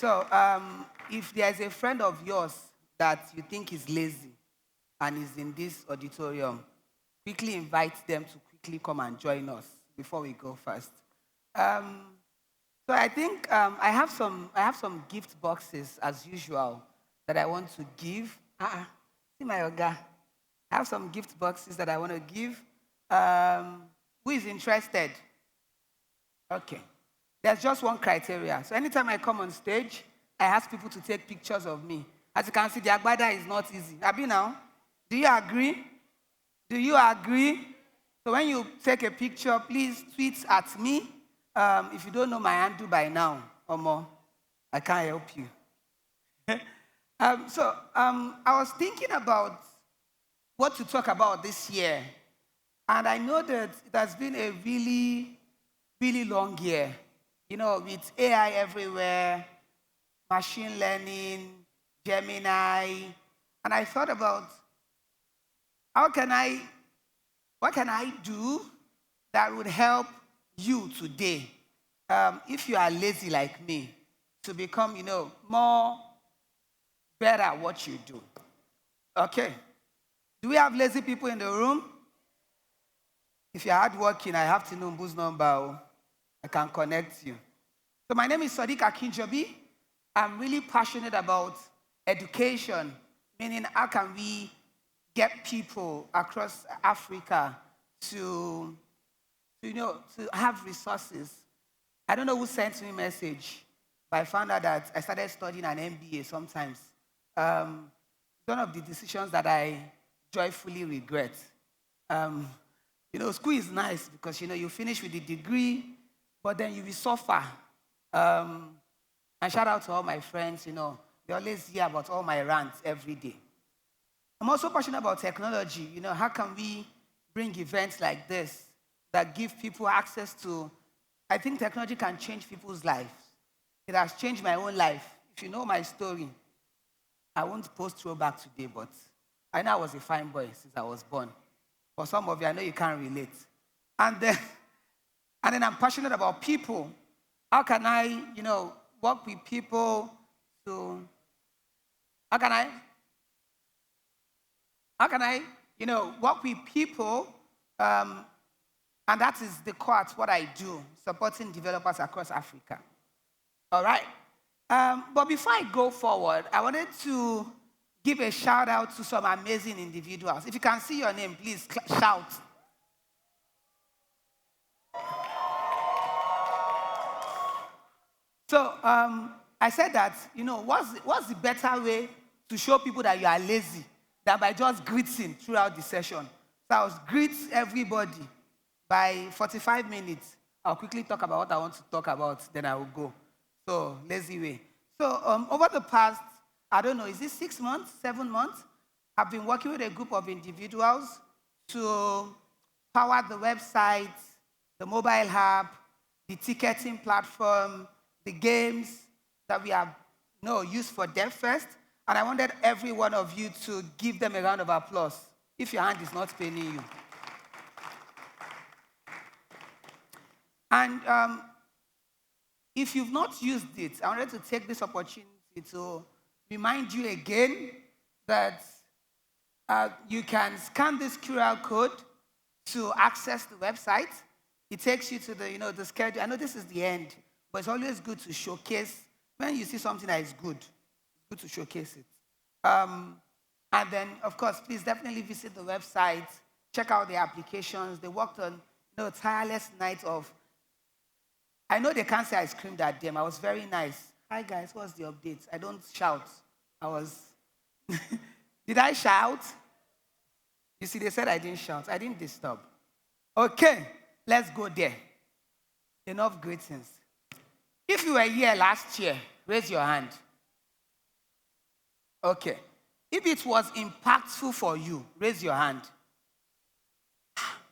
So, if there's a friend of yours that you think is lazy and is in this auditorium, quickly invite them to quickly come and join us before we go first. Um, so I think I have some gift boxes as usual that I want to give. See my Oga. I have some gift boxes that I want to give. Who is interested? Okay. There's just one criteria. So anytime I come on stage, I ask people to take pictures of me. As you can see, the agbada is not easy. Abi now? Do you agree? Do you agree? So when you take a picture, please tweet at me. If you don't know my handle by now, Omo, I can't help you. I was thinking about what to talk about this year. And I know that it has been a really, really long year. You know, with AI everywhere, machine learning, Gemini. And I thought about what can I do that would help you today, if you are lazy like me, to become, more better at what you do. Okay. Do we have lazy people in the room? If you're hardworking, I have to know whose number. I can connect you. So my name is Sodiq Akinjobi. I'm really passionate about education, meaning how can we get people across Africa to have resources. I don't know who sent me a message, but I found out that I started studying an MBA sometimes. One of the decisions that I joyfully regret. School is nice because, you finish with the degree, but then you will suffer. And shout out to all my friends, they always hear about all my rants every day. I'm also passionate about technology. How can we bring events like this that give people access to, I think technology can change people's lives. It has changed my own life. If you know my story, I won't post throwback today, but I know I was a fine boy since I was born. For some of you, I know you can't relate. And then I'm passionate about people. How can I, work with people to, how can I, work with people, and that is the core at what I do, supporting developers across Africa. All right? But before I go forward, I wanted to give a shout out to some amazing individuals. If you can see your name, please shout. So I said that, what's the better way to show people that you are lazy than by just greeting throughout the session? So I was greet everybody. By 45 minutes, I'll quickly talk about what I want to talk about, then I will go. So, lazy way. So, over the past, I don't know, is it 6 months, 7 months? I've been working with a group of individuals to power the website, the mobile app, the ticketing platform, the games that we have used for DevFest. And I wanted every one of you to give them a round of applause if your hand is not paining you. And if you've not used it, I wanted to take this opportunity to remind you again that you can scan this QR code to access the website. It takes you to the schedule. I know this is the end, but it's always good to showcase. When you see something that is good, it's good to showcase it. And then, of course, please definitely visit the website, check out the applications. They worked on tireless nights of, I know they can't say I screamed at them. I was very nice. Hi, guys, what's the update? I don't shout. Did I shout? You see, they said I didn't shout. I didn't disturb. Okay, let's go there. Enough greetings. If you were here last year, raise your hand. Okay. If it was impactful for you, raise your hand.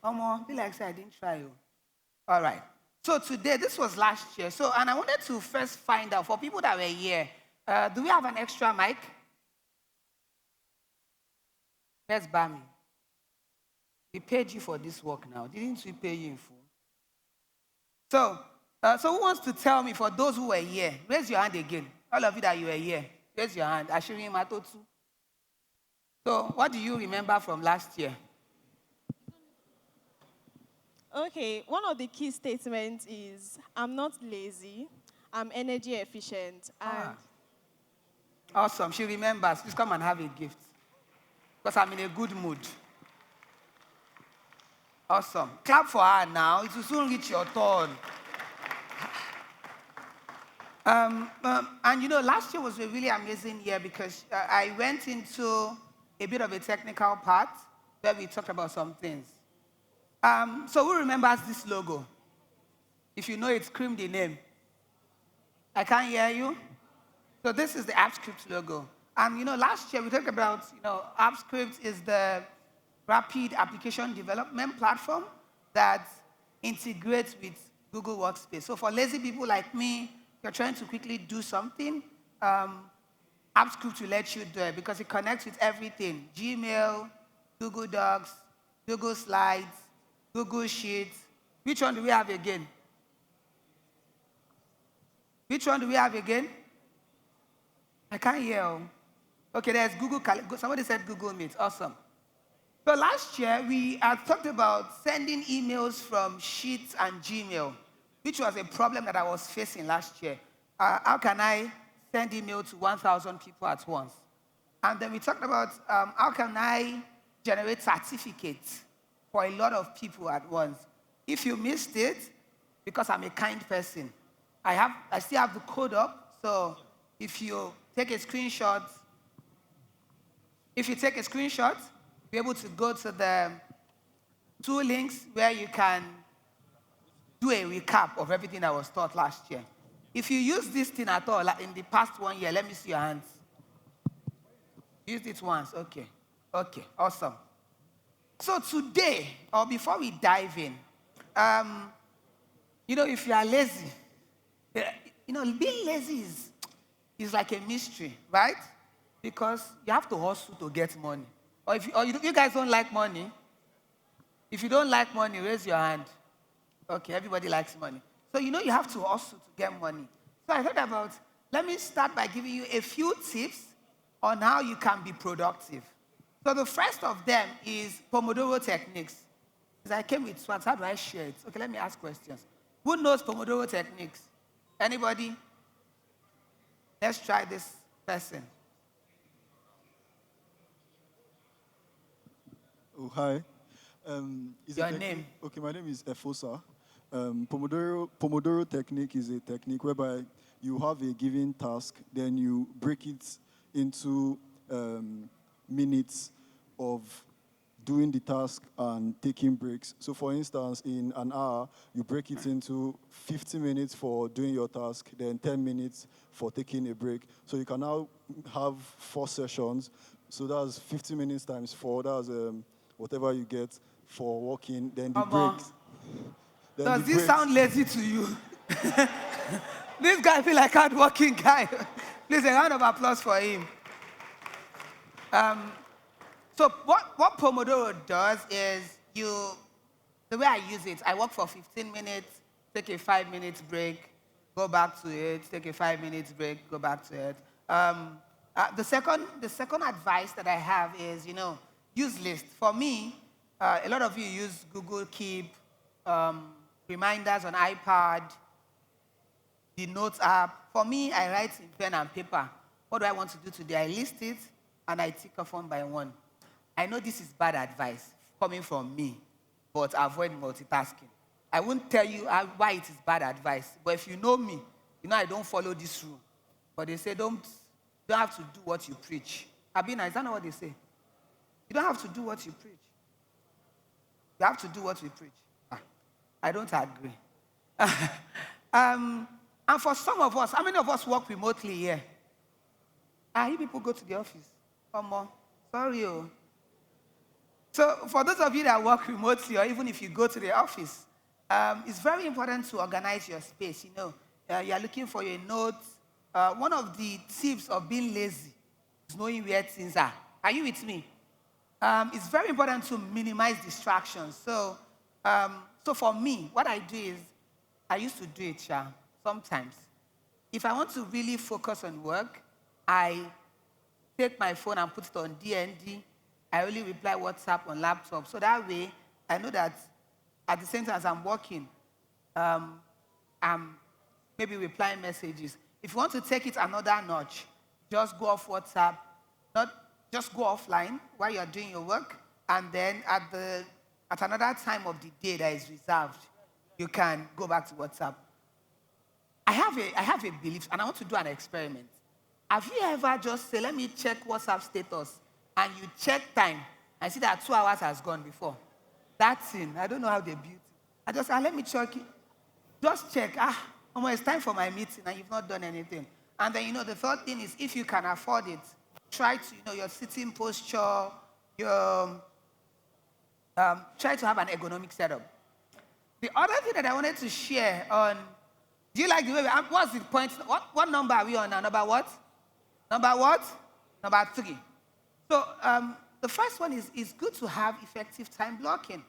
Omo, be like say I didn't try you. All right. So today, this was last year. And I wanted to first find out, for people that were here, do we have an extra mic? Let's bar me. We paid you for this work now. Didn't we pay you in full? So who wants to tell me, for those who were here, raise your hand again. All of you that you were here, raise your hand. Ashiri Matotu. So, what do you remember from last year? Okay, one of the key statements is, I'm not lazy, I'm energy efficient. And Awesome. She remembers. Please come and have a gift. Because I'm in a good mood. Awesome. Clap for her now. It will soon reach your turn. And last year was a really amazing year because I went into a bit of a technical part where we talked about some things. So who remembers this logo? If you know it, scream the name. I can't hear you. So this is the AppScript logo. And last year we talked about, AppScript is the rapid application development platform that integrates with Google Workspace. So for lazy people like me, you're trying to quickly do something, AppScript will let you do it because it connects with everything. Gmail, Google Docs, Google Slides, Google Sheets. Which one do we have again? Which one do we have again? I can't hear. Okay, there's Google Calendar. Somebody said Google Meet. Awesome. So last year, we had talked about sending emails from Sheets and Gmail, which was a problem that I was facing last year. How can I send email to 1,000 people at once? And then we talked about how can I generate certificates for a lot of people at once. If you missed it, because I'm a kind person, I still have the code up. So if you take a screenshot, be able to go to the 2 links where you can do a recap of everything that was taught last year. If you use this thing at all, like in the past 1 year, let me see your hands. Used it once, okay. Okay, awesome. So today, or before we dive in, if you are lazy, being lazy is like a mystery, right? Because you have to hustle to get money. Or if you guys don't like money, if you don't like money, raise your hand. Okay, everybody likes money. So you have to hustle to get money. So I thought about, let me start by giving you a few tips on how you can be productive. So the first of them is Pomodoro techniques. Because I came with swords, how do I share it? Okay, let me ask questions. Who knows Pomodoro techniques? Anybody? Let's try this person. Oh, hi. Your name? Okay, my name is Efosa. Pomodoro technique is a technique whereby you have a given task, then you break it into minutes of doing the task and taking breaks. So for instance, in an hour, you break it into 50 minutes for doing your task, then 10 minutes for taking a break. So you can now have 4 sessions. So that's 50 minutes times 4. That's whatever you get for working. Then the breaks. Does this sound lazy to you? This guy feel like a hard-working guy. Please, a round of applause for him. So what Pomodoro does is the way I use it, I work for 15 minutes, take a 5-minute break, go back to it, take a 5-minute break, go back to it. The second advice that I have is, use lists. For me, a lot of you use Google Keep, reminders on iPad, the Notes app. For me, I write in pen and paper. What do I want to do today? I list it, and I tick off one by one. I know this is bad advice coming from me, but avoid multitasking. I won't tell you why it is bad advice, but if you know me, I don't follow this rule. But they say don't have to do what you preach. Abina, is that not what they say? You don't have to do what you preach. You have to do what we preach. I don't agree. And for some of us, how many of us work remotely here? You people go to the office. Come on. Sorry. So for those of you that work remotely, or even if you go to the office, it's very important to organize your space. You're looking for your notes. One of the tips of being lazy is knowing where things are. Are you with me? It's very important to minimize distractions. So for me, what I do is, I used to do it, sometimes. if I want to really focus on work, I take my phone and put it on DND. I only reply WhatsApp on laptop. So that way, I know that at the same time as I'm working, I'm maybe replying messages. If you want to take it another notch, just go off WhatsApp, not just go offline while you're doing your work, and then at another time of the day that is reserved, you can go back to WhatsApp. I have a belief, and I want to do an experiment. Have you ever just say, let me check WhatsApp status, and you check time, and see that 2 hours has gone before? That thing, I don't know how they built it. I just, let me check it. Just check, it's time for my meeting, and you've not done anything. And then, the third thing is, if you can afford it, try to, your sitting posture, your, try to have an ergonomic setup. The other thing that I wanted to share on, do you like the way, what's the point? What number are we on now? Number what? Number what? Number 3. So the first one is good to have effective time blocking.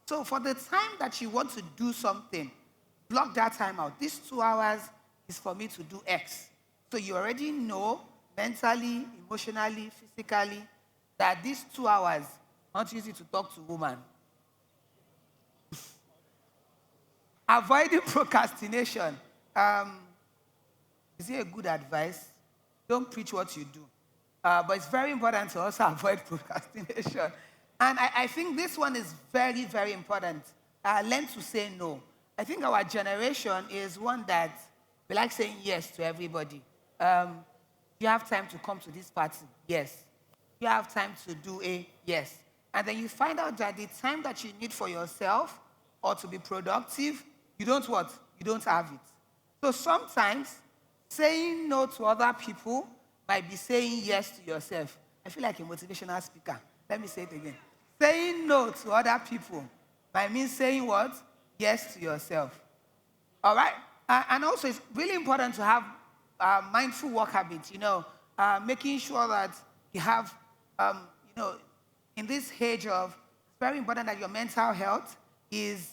So for the time that you want to do something, block that time out. This 2 hours is for me to do X. So you already know mentally, emotionally, physically, that these 2 hours, I want to use it to talk to woman. Avoiding procrastination. Is it a good advice? Don't preach what you do. But it's very important to also avoid procrastination. And I think this one is very, very important. Learn to say no. I think our generation is one that we like saying yes to everybody. You have time to come to this party? Yes. You have time to do a yes. And then you find out that the time that you need for yourself or to be productive, you don't what? You don't have it. So sometimes saying no to other people might be saying yes to yourself. I feel like a motivational speaker. Let me say it again. Saying no to other people might mean saying what? Yes to yourself. All right? And also, it's really important to have mindful work habits, making sure that you have, in this age of, it's very important that your mental health is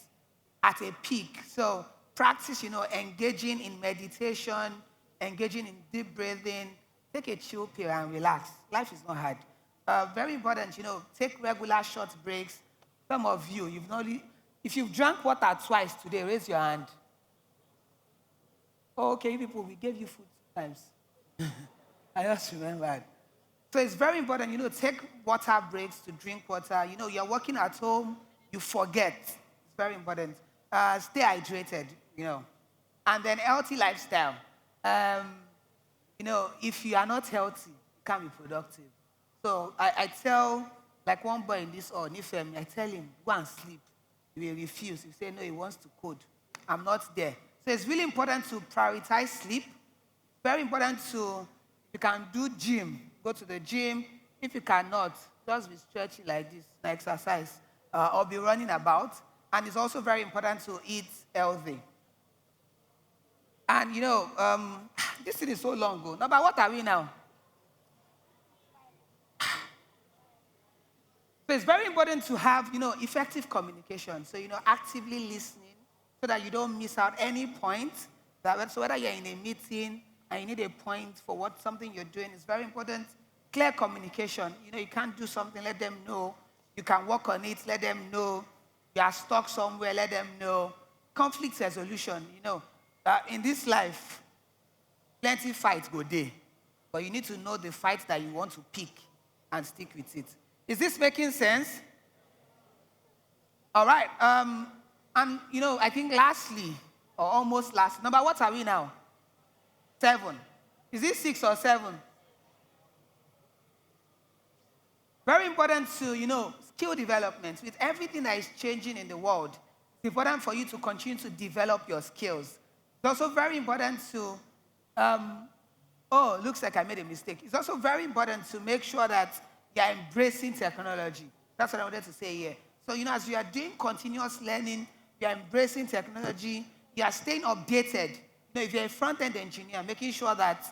at a peak. So practice, engaging in meditation, engaging in deep breathing, take a chill pill and relax. Life is not hard. Very important, take regular short breaks. Some of you, if you've drank water twice today, raise your hand. Oh, okay, people, we gave you food 2 times. I just remembered. So it's very important, take water breaks to drink water. You're working at home, you forget. It's very important. Stay hydrated, And then healthy lifestyle. If you are not healthy, you can't be productive. So I tell, like one boy in this Nifem, I tell him, go and sleep. He will refuse. He say, no, he wants to code. I'm not there. So it's really important to prioritize sleep. Very important to, if you can do gym, go to the gym. If you cannot, just be stretching like this, exercise, or be running about. And it's also very important to eat healthy. And, this thing is so long ago. Now, but what are we now? So it's very important to have, effective communication. So, actively listening so that you don't miss out any point. So whether you're in a meeting and you need a point for something you're doing, it's very important. Clear communication. You can't do something, let them know. You can work on it, let them know. You are stuck somewhere, let them know. Conflict resolution, in this life, plenty fights go there. But you need to know the fight that you want to pick and stick with it. Is this making sense? All right. And, I think lastly, or almost last, number what are we now? 7. Is it 6 or 7? Very important to, skill development. With everything that is changing in the world, it's important for you to continue to develop your skills. It's also very important to, looks like I made a mistake. It's also very important to make sure that you're embracing technology. That's what I wanted to say here. So, as you are doing continuous learning, you're embracing technology, you are staying updated. If you're a front-end engineer, making sure that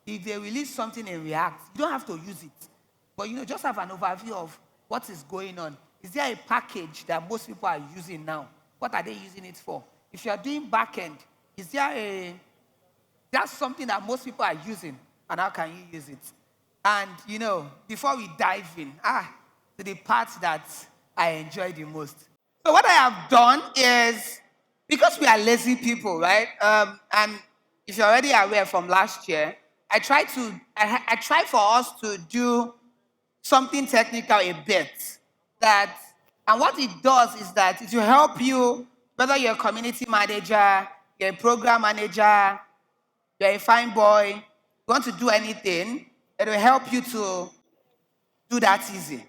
if they release something in React, you don't have to use it. But, just have an overview of what is going on. Is there a package that most people are using now? What are they using it for? If you are doing back-end, is there That's something that most people are using. And how can you use it? And, before we dive in, to the part that I enjoy the most. So what I have done is, because we are lazy people, right? And if you're already aware from last year, I try for us to do something technical a bit. And what it does is that it will help you, whether you're a community manager, you're a program manager, you're a fine boy, you want to do anything, it will help you to do that easy.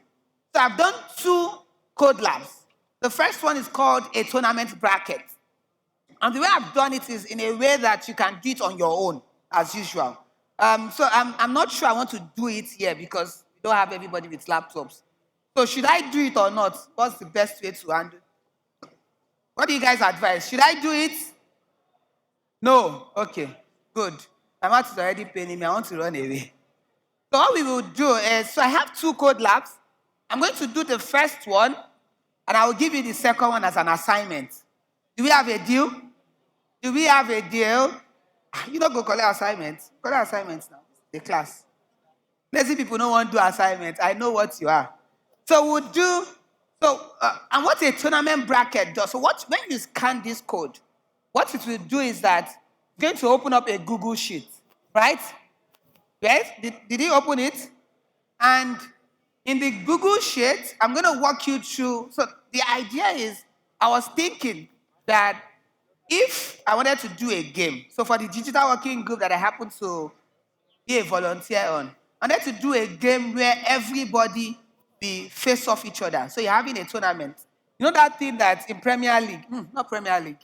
So I've done 2 code labs. The first one is called a tournament bracket. And the way I've done it is in a way that you can do it on your own, as usual. So I'm not sure I want to do it here because we don't have everybody with laptops. So should I do it or not? What's the best way to handle it? What do you guys advise? Should I do it? No? Okay, good. My mouth is already paining me. I want to run away. So what we will do is, so I have 2 code labs. I'm going to do the first one, and I will give you the second one as an assignment. Do we have a deal? Do we have a deal? You don't go collect assignments. Collect assignments now. The class. Lazy people don't want to do assignments. I know what you are. So we'll do, and what a tournament bracket does, when you scan this code, what it will do is that it's going to open up a Google Sheet, right? Yes? Did you open it? And in the Google Sheet, I'm going to walk you through. So the idea is, I was thinking that if I wanted to do a game, so for the digital working group that I happen to be a volunteer on, I wanted to do a game where everybody be face off each other. So you're having a tournament. You know that thing that in Premier League, not Premier League,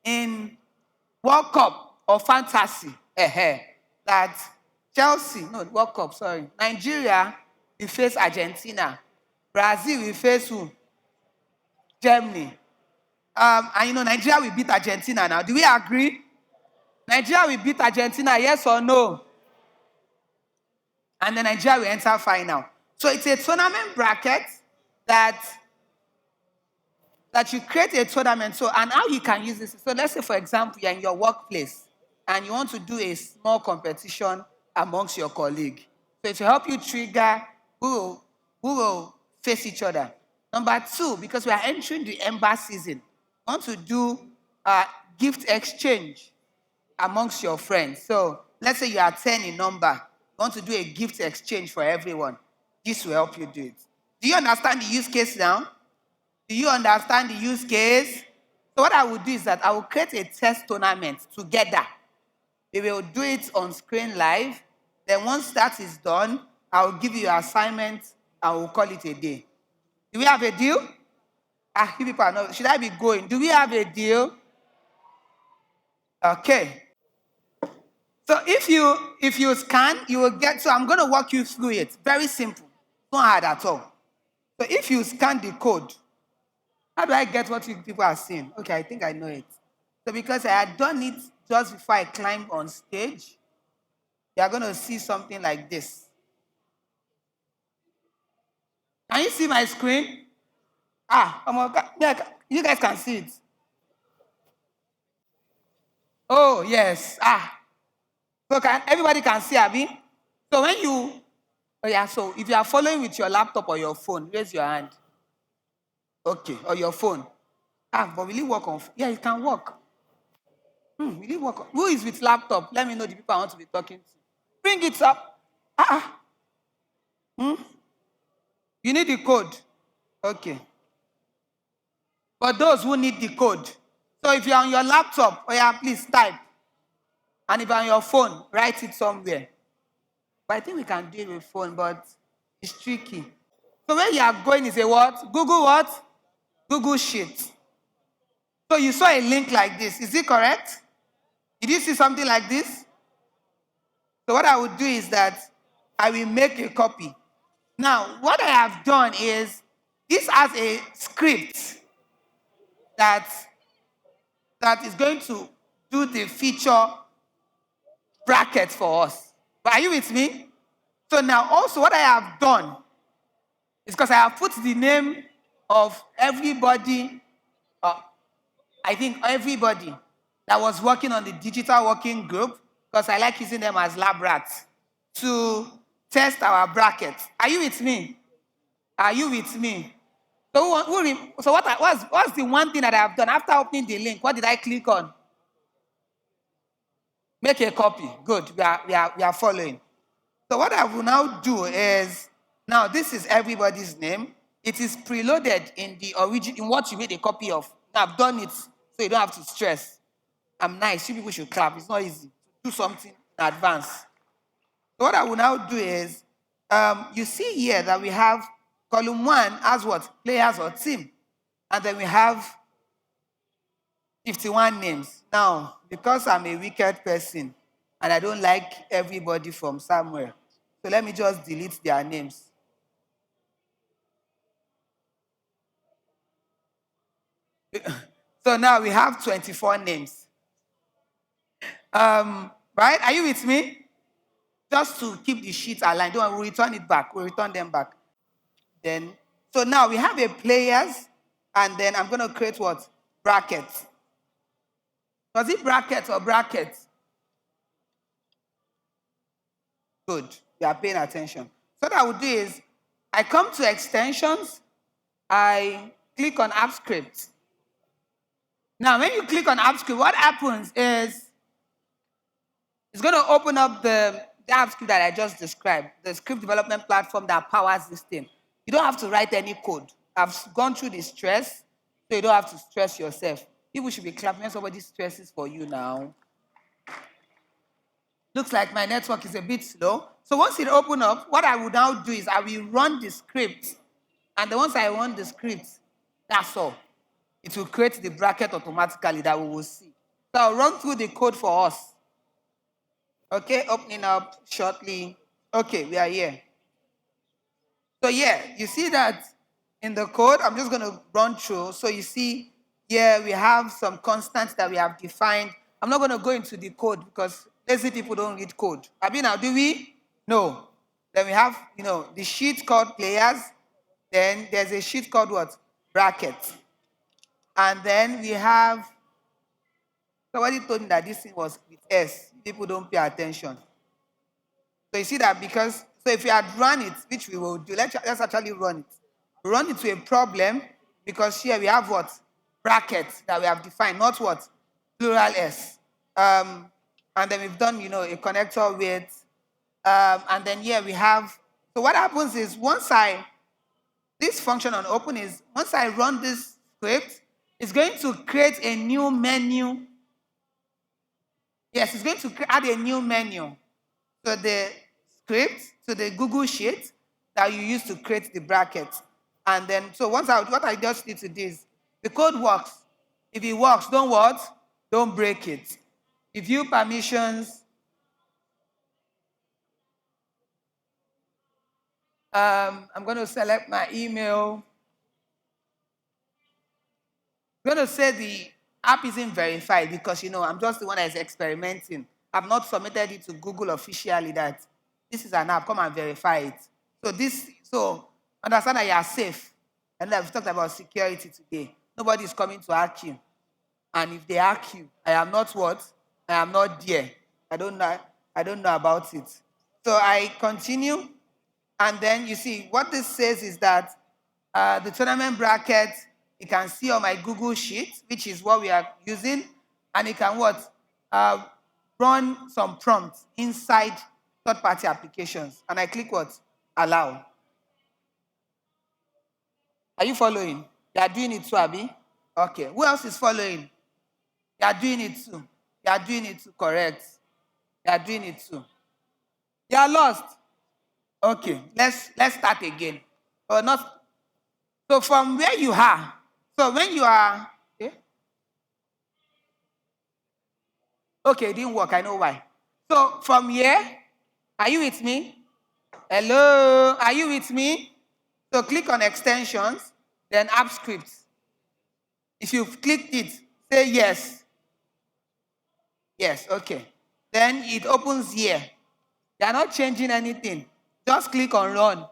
in World Cup or Fantasy, that Chelsea, no, World Cup, sorry, Nigeria will face Argentina. Brazil will face who? Germany. And Nigeria will beat Argentina now. Do we agree? Nigeria will beat Argentina, yes or no? And then Nigeria will enter final. So it's a tournament bracket that you create a tournament. So, and how you can use this. So let's say, for example, you're in your workplace and you want to do a small competition amongst your colleagues. So it will help you trigger who will face each other. Number 2, because we are entering the Ember season, you want to do gift exchange amongst your friends. So let's say you are 10 in number. You want to do a gift exchange for everyone. This will help you do it. Do you understand the use case now? Do you understand the use case? So what I will do is that I will create a test tournament together. We will do it on screen live. Then once that is done, I will give you your assignment and we'll call it a day. Do we have a deal? You people are not. Should I be going? Do we have a deal? Okay. So if you scan, you will get, so I'm going to walk you through it. Very simple. Not hard at all. So if you scan the code, how do I get what you people are seeing? Okay, I think I know it. So because I had done it just before I climbed on stage, you are going to see something like this. Can you see my screen? You guys can see it. Oh, yes. So everybody can see, Abi? So when you, so if you are following with your laptop or your phone, raise your hand. Okay, or your phone. But will it work on? Yeah, it can work. Will it work on? Who is with laptop? Let me know the people I want to be talking to. Bring it up. You need the code. Okay. But those who need the code. So if you're on your laptop, please type. And if you're on your phone, write it somewhere. But I think we can do it with phone, but it's tricky. So where you are going is a what? Google what? Google Sheet. So you saw a link like this. Is it correct? Did you see something like this? So what I would do is that I will make a copy. Now, what I have done is, this has a script that is going to do the feature bracket for us. But are you with me? So now also what I have done is, because I have put the name of everybody, I think everybody that was working on the digital working group, because I like using them as lab rats, to test our brackets. Are you with me? Are you with me? So, what's the one thing that I have done after opening the link? What did I click on? Make a copy. Good. We are following. So what I will now do is, now this is everybody's name. It is preloaded in the origin, in what you made a copy of. Now I've done it, so you don't have to stress. I'm nice. You people should clap. It's not easy. Do something in advance. So what I will now do is, you see here that we have column 1 as what? Players or team. And then we have 51 names. Now, because I'm a wicked person and I don't like everybody from somewhere, so let me just delete their names. So now we have 24 names. Right? Are you with me? Just to keep the sheet aligned. Don't worry, we'll return it back. We'll return them back. Then, so now we have a players, and then I'm going to create what? Brackets. Was it brackets or brackets? Good. You are paying attention. So what I would do is, I come to extensions, I click on app script. Now, when you click on app script, what happens is, it's going to open up the app script that I just described, the script development platform that powers this thing. You don't have to write any code. I've gone through the stress, so you don't have to stress yourself. People should be clapping when somebody stresses for you now. Looks like my network is a bit slow. So once it opens up, what I will now do is I will run the script. And then once I run the script, that's all. It will create the bracket automatically that we will see. So I'll run through the code for us. Okay, opening up shortly. Okay, we are here. So yeah, you see that in the code, I'm just going to run through. So you see here we have some constants that we have defined. I'm not going to go into the code because lazy people don't read code. I mean, now do we? No. Then we have, the sheet called players. Then there's a sheet called what? Brackets. And then we have, somebody told me that this thing was with S. People don't pay attention. So you see that because, so if you had run it, which we will do, let's actually run it. Run it to a problem because here we have what? Brackets that we have defined, not what? Plural S. And then we've done, a connector with, and then here we have, so what happens is this function on open is, once I run this script, it's going to create a new menu. Yes, it's going to add a new menu to the script, to the Google Sheet that you use to create the bracket. And then, so what I just need to do is, the code works. If it works, don't what? Don't break it. Review permissions. I'm going to select my email. I'm going to say the app isn't verified because, I'm just the one that is experimenting. I've not submitted it to Google officially that this is an app, come and verify it. So understand that you are safe. And I've talked about security today. Nobody is coming to hack you. And if they hack you, I am not what? I am not there. I don't know about it. So I continue. And then you see, what this says is that the tournament bracket, you can see on my Google Sheet, which is what we are using, and you can what? Run some prompts inside third-party applications. And I click what? Allow. Are you following? You are doing it too, Abi? Okay. Who else is following? You are doing it too. You are doing it too, correct. You are doing it too. You are lost. Okay, let's start again. Or not. So from where you are, so when you are, okay, it didn't work, I know why. So from here, are you with me? Hello, are you with me? So click on extensions, then app scripts. If you've clicked it, say yes. Yes, okay. Then it opens here. They are not changing anything. Just click on run.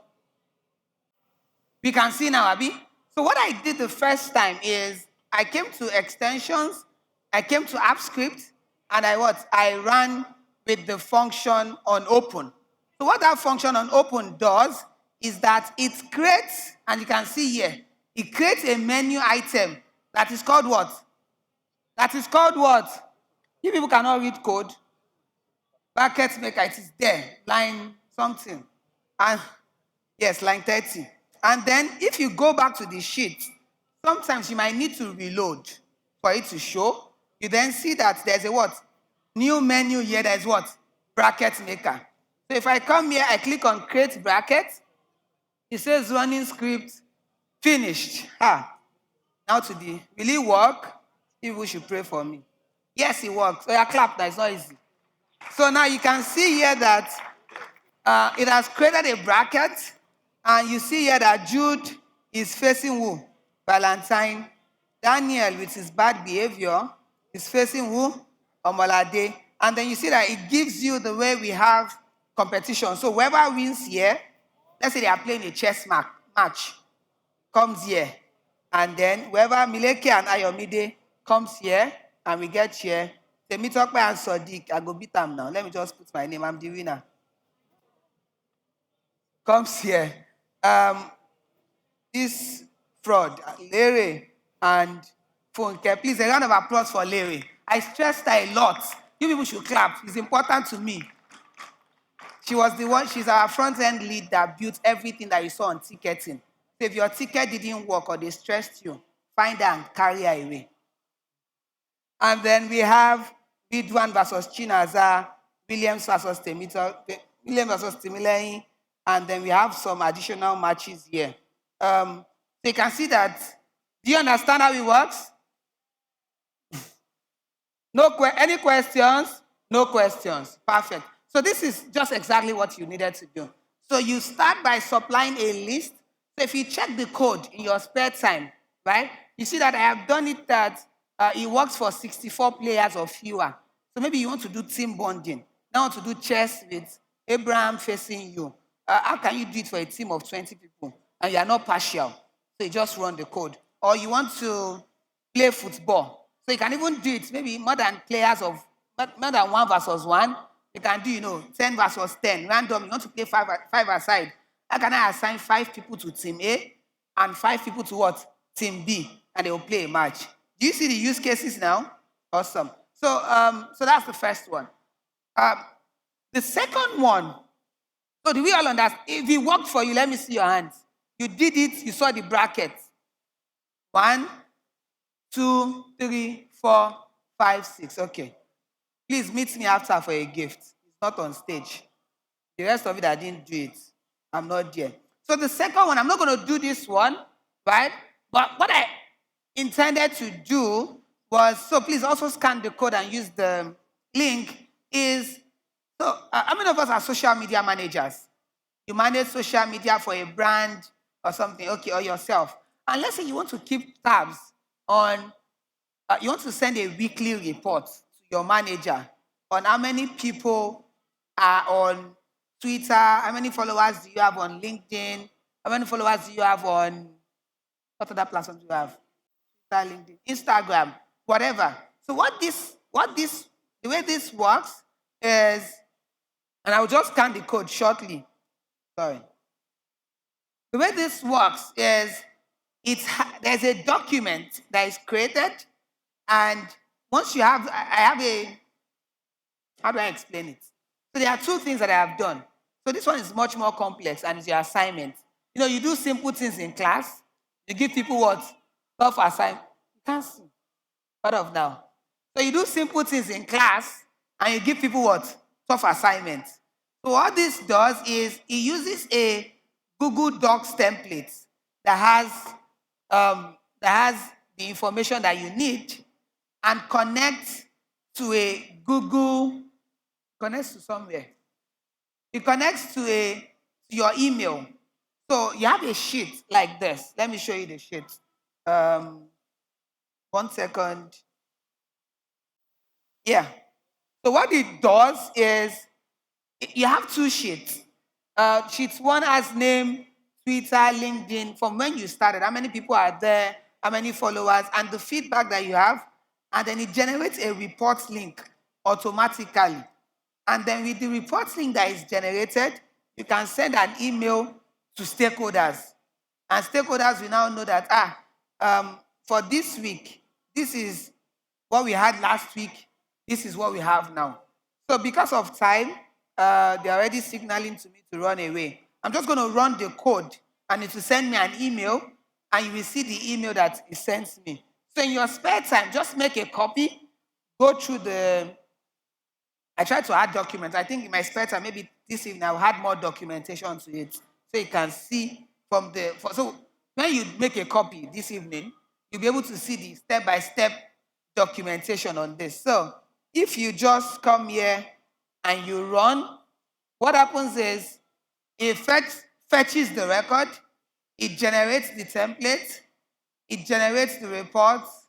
We can see now, Abi. So what I did the first time is I came to extensions, I came to app script, and I ran with the function on open. So what that function on open does is that it creates, and you can see here, it creates a menu item that is called what? That is called what? You people cannot read code. Bracket maker, it is there, line something. And yes, line 30. And then if you go back to the sheet, sometimes you might need to reload for it to show. You then see that there's a what? New menu here, there's what? Bracket maker. So if I come here, I click on create bracket, it says running script finished. Now to the, will it work? People should pray for me. Yes, it works. So clap, that's not easy. So now you can see here that it has created a bracket, and you see here that Jude is facing who? Valentine. Daniel, with his bad behavior, is facing who? Omolade. And then you see that it gives you the way we have competition. So whoever wins here, let's say they are playing a chess match, comes here. And then whoever Mileke and Ayomide comes here, and we get here. Temitope and Sodiq, I go beat them now. Let me just put my name, I'm the winner. Comes here. This fraud, Larry and Funke. Please, a round of applause for Larry. I stressed her a lot. You people should clap. It's important to me. She was the one, she's our front-end lead that built everything that you saw on ticketing. So if your ticket didn't work or they stressed you, find her and carry her away. And then we have Bidwan versus Chinaza, Williams versus Timilehi, and then we have some additional matches here. So you can see that. Do you understand how it works? Any questions? No questions. Perfect. So this is just exactly what you needed to do. So you start by supplying a list. So if you check the code in your spare time, right, you see that I have done it that it works for 64 players or fewer. So maybe you want to do team bonding. Now want to do chess with Abraham facing you. How can you do it for a team of 20 people and you are not partial? So you just run the code. Or you want to play football. So you can even do it, maybe more than 1 versus 1. You can do, 10 versus 10. Random, you want to play five aside. How can I assign 5 people to team A and 5 people to what? Team B, and they will play a match. Do you see the use cases now? Awesome. So that's the first one. The second one, so do we all understand? If it worked for you, let me see your hands. You did it, you saw the bracket. 1, 2, 3, 4, 5, 6. Okay. Please meet me after for a gift. It's not on stage. The rest of it, I didn't do it. I'm not there. So the second one, I'm not going to do this one, right? But what I intended to do was, so please also scan the code and use the link, is, so how many of us are social media managers? You manage social media for a brand or something, okay, or yourself. And let's say you want to keep tabs on, you want to send a weekly report to your manager on how many people are on Twitter, how many followers do you have on LinkedIn, how many followers do you have on, what other platforms do you have? Twitter, LinkedIn, Instagram, whatever. So the way this works is, and I will just scan the code shortly. Sorry. The way this works is, there's a document that is created, and once you have, how do I explain it? So there are 2 things that I have done. So this one is much more complex, and it's your assignment. You do simple things in class. You give people what? Tough assignment. You can't see. Part of now. So you do simple things in class, and you give people what? Tough assignments. So what this does is, it uses a Google Docs template that has the information that you need, and connects to a Google, connects to somewhere. It connects to your email. So you have a sheet like this. Let me show you the sheet. 1 second. Yeah. So what it does is, you have 2 sheets. Sheet 1 has name, Twitter, LinkedIn, from when you started, how many people are there, how many followers, and the feedback that you have, and then it generates a report link automatically. And then with the report link that is generated, you can send an email to stakeholders. And stakeholders will now know that, for this week, this is what we had last week, this is what we have now. So because of time, they're already signaling to me to run away. I'm just going to run the code, and it will send me an email, and you will see the email that it sends me. So in your spare time, just make a copy, go through I try to add documents. I think in my spare time, maybe this evening, I'll add more documentation to it, so you can see so when you make a copy this evening, you'll be able to see the step-by-step documentation on this. So if you just come here and you run, what happens is it fetches the record, it generates the template, it generates the reports,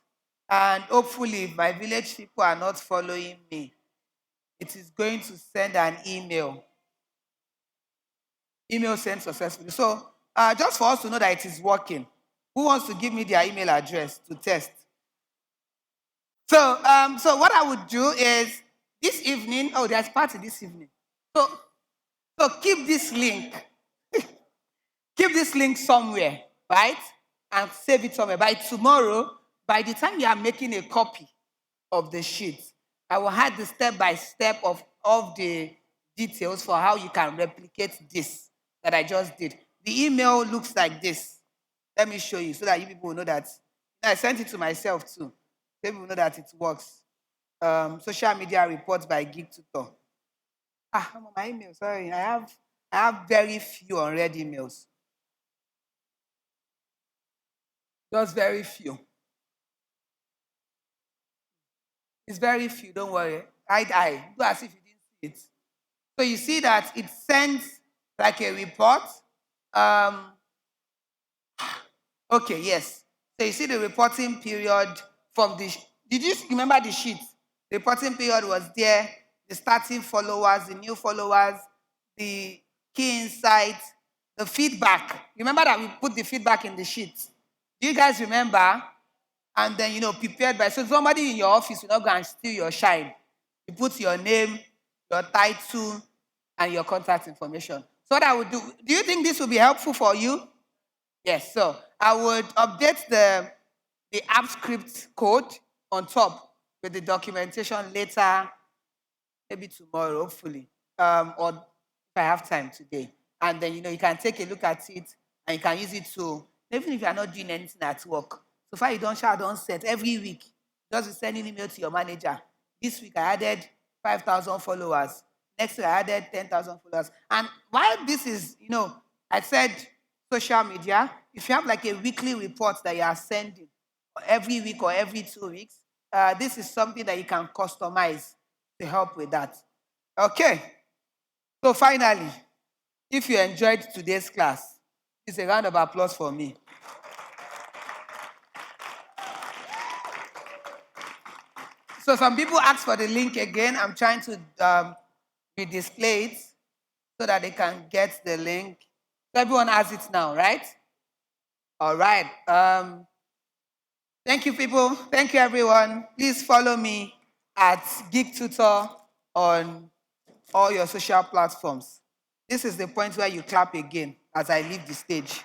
and hopefully if my village people are not following me, it is going to send an email. Email sent successfully. So just for us to know that it is working, who wants to give me their email address to test? So what I would do is this evening, there's party this evening. So keep this link. Keep this link somewhere, right? And save it somewhere. By tomorrow, by the time you are making a copy of the sheet, I will have the step-by-step of the details for how you can replicate this that I just did. The email looks like this. Let me show you so that you people will know that. I sent it to myself too. So people will know that it works. Social media reports by Geek Tutor. I'm on my email. Sorry, I have very few unread emails. Just very few. It's very few, don't worry. I do as if you didn't see it. So you see that it sends like a report. Okay, yes. So you see the reporting period from did you remember the sheet? The reporting period was there, the starting followers, the new followers, the key insights, the feedback. Remember that we put the feedback in the sheet? Do you guys remember? And then, prepared by, so somebody in your office will not go and steal your shine. You put your name, your title, and your contact information. So what I would do you think this will be helpful for you? Yes, so I would update the app script code on top with the documentation later, maybe tomorrow, hopefully, or if I have time today. And then, you can take a look at it, and you can use it to, even if you are not doing anything at work. So far, you don't shout, don't set. Every week, just be sending email to your manager. This week, I added 5,000 followers. Next week, I added 10,000 followers. And while this is, I said social media, if you have like a weekly report that you are sending every week or every 2 weeks, this is something that you can customize to help with that. Okay. So finally, if you enjoyed today's class, it's a round of applause for me. So some people ask for the link again. I'm trying to redisplay it so that they can get the link. So everyone has it now, right? All right. Thank you, people. Thank you, everyone. Please follow me at Geek Tutor on all your social platforms. This is the point where you clap again as I leave the stage.